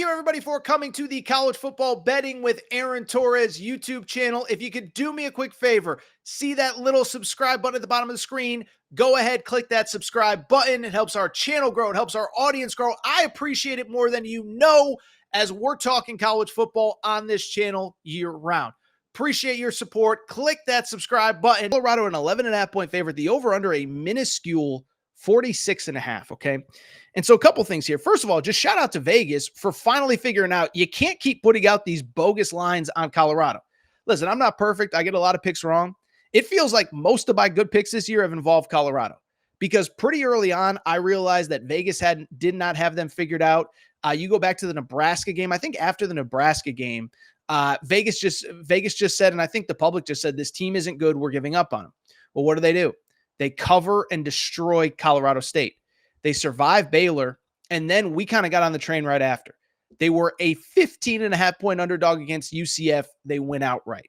you, everybody, for coming to the College Football Betting with Aaron Torres YouTube channel. If you could do me a quick favor, see that little subscribe button at the bottom of the screen. Go ahead, click that subscribe button. It helps our channel grow. It helps our audience grow. I appreciate it more than you know, as we're talking college football on this channel year-round. Appreciate your support. Click that subscribe button. Colorado, an 11.5-point favorite. The over-under a minuscule 46.5, okay? And so a couple things here. First of all, just shout out to Vegas for finally figuring out you can't keep putting out these bogus lines on Colorado. Listen, I'm not perfect. I get a lot of picks wrong. It feels like most of my good picks this year have involved Colorado because pretty early on, I realized that Vegas did not have them figured out. You go back to the Nebraska game. I think after the Nebraska game, Vegas just said, and I think the public just said, this team isn't good. We're giving up on them. Well, what do? They cover and destroy Colorado State. They survived Baylor, and then we kind of got on the train right after. They were a 15.5-point underdog against UCF. They went outright.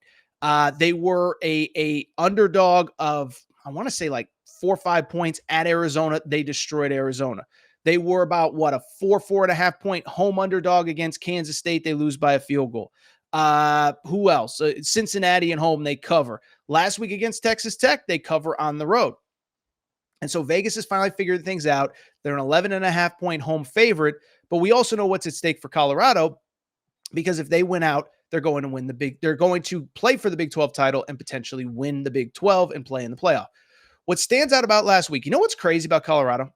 They were a underdog of, I want to say, like 4 or 5 points at Arizona. They destroyed Arizona. They were about, a 4.5-point home underdog against Kansas State. They lose by a field goal. Who else? Cincinnati and home, they cover. Last week against Texas Tech, they cover on the road. And so Vegas has finally figured things out. They're an 11.5-point home favorite, but we also know what's at stake for Colorado, because if they win out, they're going to play for the Big 12 title and potentially win the Big 12 and play in the playoff. What stands out about last week, you know what's crazy about Colorado?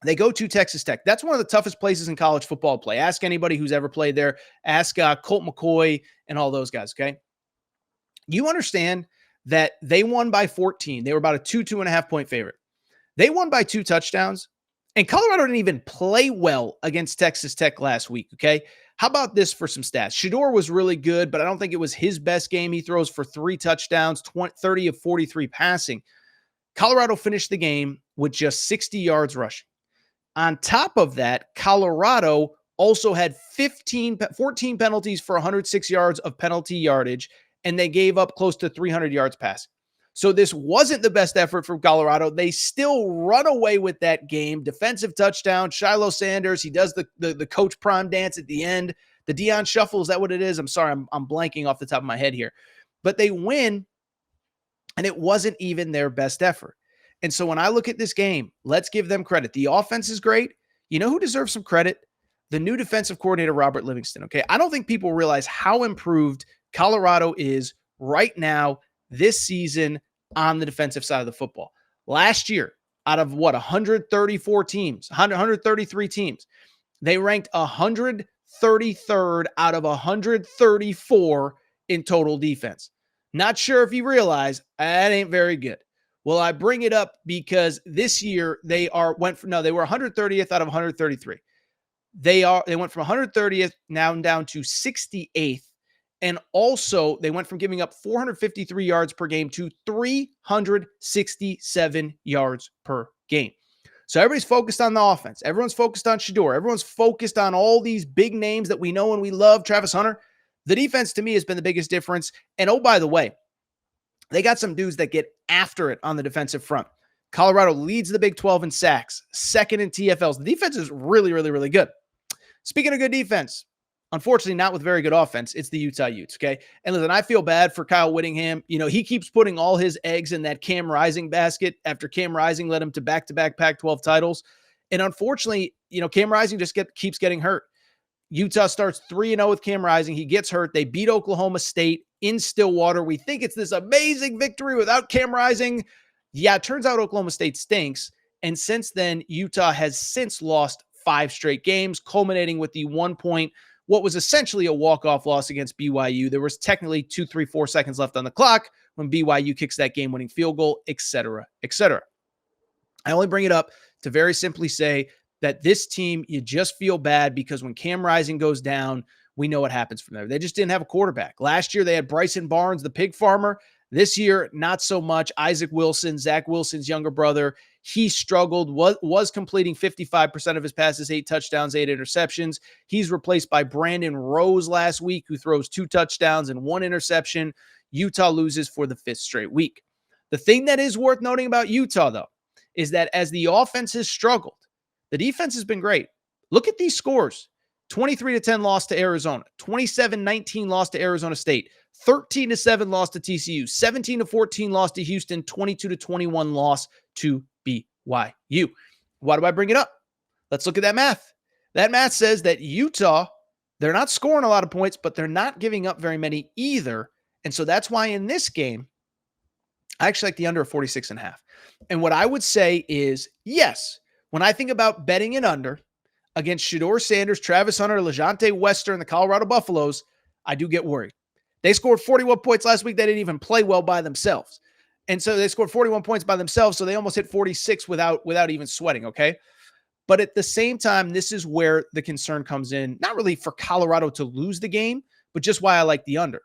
They go to Texas Tech. That's one of the toughest places in college football to play. Ask anybody who's ever played there. Ask Colt McCoy and all those guys, okay? You understand that they won by 14. They were about a 2.5-point favorite. They won by 2 touchdowns, and Colorado didn't even play well against Texas Tech last week, okay? How about this for some stats? Shedeur was really good, but I don't think it was his best game. He throws for 3 touchdowns, 30 of 43 passing. Colorado finished the game with just 60 yards rushing. On top of that, Colorado also had 14 penalties for 106 yards of penalty yardage, and they gave up close to 300 yards passing. So this wasn't the best effort from Colorado. They still run away with that game. Defensive touchdown, Shiloh Sanders. He does the Coach Prime dance at the end. The Deion Shuffle, is that what it is? I'm sorry, I'm blanking off the top of my head here. But they win, and it wasn't even their best effort. And so when I look at this game, let's give them credit. The offense is great. You know who deserves some credit? The new defensive coordinator, Robert Livingston, okay? I don't think people realize how improved Colorado is right now this season on the defensive side of the football. Last year, out of 134 teams, 133 teams, they ranked 133rd out of 134 in total defense. Not sure if you realize that ain't very good. Well, I bring it up because this year they were 130th out of 133. They went from 130th now down to 68th. And also, they went from giving up 453 yards per game to 367 yards per game. So everybody's focused on the offense. Everyone's focused on Shedeur. Everyone's focused on all these big names that we know and we love. Travis Hunter. The defense, to me, has been the biggest difference. And oh, by the way, they got some dudes that get after it on the defensive front. Colorado leads the Big 12 in sacks, second in TFLs. The defense is really, really, really good. Speaking of good defense, unfortunately, not with very good offense. It's the Utah Utes, okay? And listen, I feel bad for Kyle Whittingham. You know, he keeps putting all his eggs in that Cam Rising basket after Cam Rising led him to back-to-back Pac-12 titles. And unfortunately, Cam Rising just keeps getting hurt. Utah starts 3-0 with Cam Rising. He gets hurt. They beat Oklahoma State in Stillwater. We think it's this amazing victory without Cam Rising. Yeah, it turns out Oklahoma State stinks. And since then, Utah has since lost 5 straight games, culminating with the 1 point, what was essentially a walk-off loss against BYU. There was technically 2, 3, 4 seconds left on the clock when BYU kicks that game-winning field goal, etc., etc. I only bring it up to very simply say that this team, you just feel bad because when Cam Rising goes down, we know what happens from there. They just didn't have a quarterback. Last year, they had Bryson Barnes, the pig farmer. This year, not so much. Isaac Wilson, Zach Wilson's younger brother, he struggled, was completing 55% of his passes, 8 touchdowns, 8 interceptions. He's replaced by Brandon Rose last week, who throws 2 touchdowns and 1 interception. Utah loses for the 5th straight week. The thing that is worth noting about Utah, though, is that as the offense has struggled, the defense has been great. Look at these scores. 23-10 loss to Arizona, 27-19 loss to Arizona State, 13-7 loss to TCU, 17-14 loss to Houston, 22-21 loss to BYU. Why do I bring it up? Let's look at that math. That math says that Utah, they're not scoring a lot of points, but they're not giving up very many either. And so that's why in this game, I actually like the under of 46.5. And what I would say is, yes, when I think about betting an under against Shedeur Sanders, Travis Hunter, LeJounte Wester, and the Colorado Buffaloes, I do get worried. They scored 41 points last week. They didn't even play well by themselves. And so they scored 41 points by themselves, so they almost hit 46 without even sweating, okay? But at the same time, this is where the concern comes in, not really for Colorado to lose the game, but just why I like the under.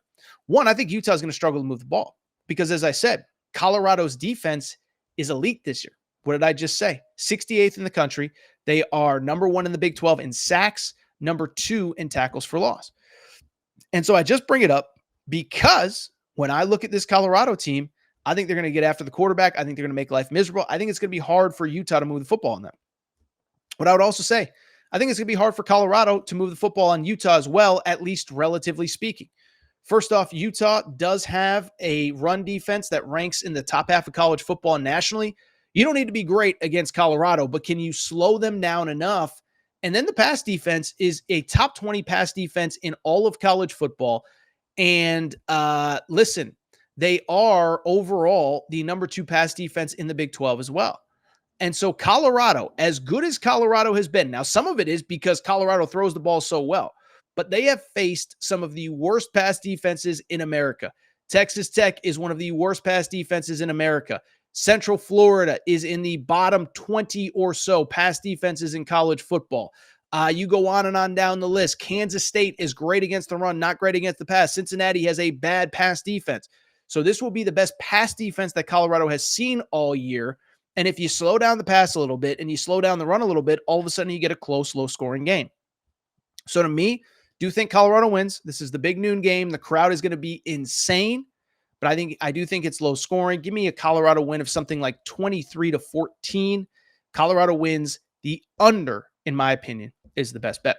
One, I think Utah is going to struggle to move the ball because, as I said, Colorado's defense is elite this year. What did I just say? 68th in the country. They are number 1 in the Big 12 in sacks, number 2 in tackles for loss. And so I just bring it up because when I look at this Colorado team, I think they're going to get after the quarterback. I think they're going to make life miserable. I think it's going to be hard for Utah to move the football on them. What I would also say, I think it's going to be hard for Colorado to move the football on Utah as well, at least relatively speaking. First off, Utah does have a run defense that ranks in the top half of college football nationally. You don't need to be great against Colorado, but can you slow them down enough? And then the pass defense is a top 20 pass defense in all of college football. And listen, they are overall the number 2 pass defense in the Big 12 as well. And so Colorado, as good as Colorado has been, now some of it is because Colorado throws the ball so well, but they have faced some of the worst pass defenses in America. Texas Tech is one of the worst pass defenses in America. Central Florida is in the bottom 20 or so pass defenses in college football. You go on and on down the list. Kansas State is great against the run, not great against the pass. Cincinnati has a bad pass defense. So this will be the best pass defense that Colorado has seen all year. And if you slow down the pass a little bit and you slow down the run a little bit, all of a sudden you get a close, low-scoring game. So to me, do think Colorado wins. This is the big noon game. The crowd is going to be insane, but I do think it's low-scoring. Give me a Colorado win of something like 23-14. Colorado wins. The under, in my opinion, is the best bet.